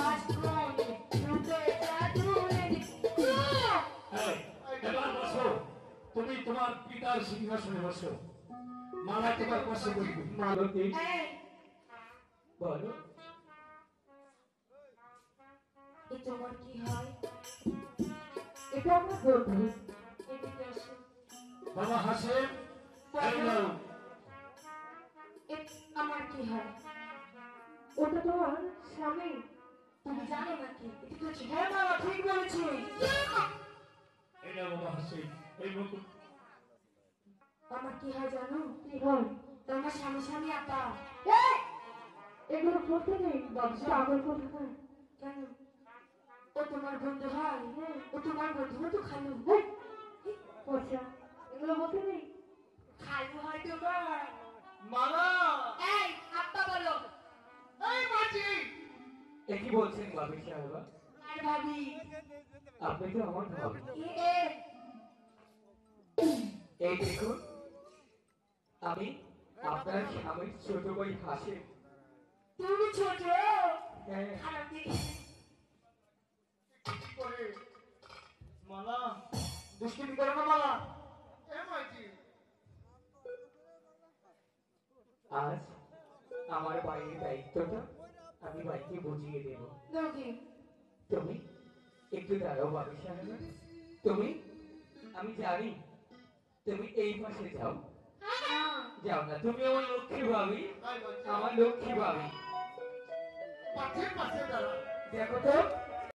আজ মনে রূপে জাদুরে এবার বসো, তুমি তোমার পিতার সিংহাসনে বসো। মালা তোমার পাশে বসবে। মালতী বলো, এ তোমার কি হয়? এটা আমার বন্ধু। এদিকে আসো। বাবা হাসেম, এই নাও। এ আমার কি হয়? ওটা তোমার স্বামী। তুমি জানো নাকি? এটা তো হ্যাঁ বাবা, ঠিক বলেছি। এই নাও বাবা হাসেম, এই মুকুট। আমার কি হয় জানো? কি হয়? তোমার স্বামী স্বামী আপা। এই! এগুলো করতে নেই ব্যবসা আগল করতে হয়। কেন? ও তোমার বন্ধু হয়? ও তোমার বন্ধু তো খালু। আচ্ছা, এগুলো বলতে নেই। খালু হয় তোমার। মালা এই আপা বলো। এই মাঝি এ কি বলছেন ভাবি সাহেবা? আর ভাবি। আপনি তো আমার ভাবি। এ এই দেখুন, আমি আপনার স্বামীর ছোট ভাই হাসেম। তুমি ছোট। হ্যাঁ, খারাপ দেখে। কি করে মালা দুষ্টিমি করো না মালা। এ মাঝি আজ আমার বাড়ির দায়িত্বটা আমি ভাইকে বুঝিয়ে দেব। দেখি। তুমি একটু দাঁড়াও ভাবি সাহেবা। তুমি, আমি জানি তুমি এই পাশে যাও। যাও না, তুমি আমার লক্ষ্মী ভাবি, ভাই বলছে আমার লক্ষ্মী ভাবি। পাশে পাশে দাঁড়া দেখো তো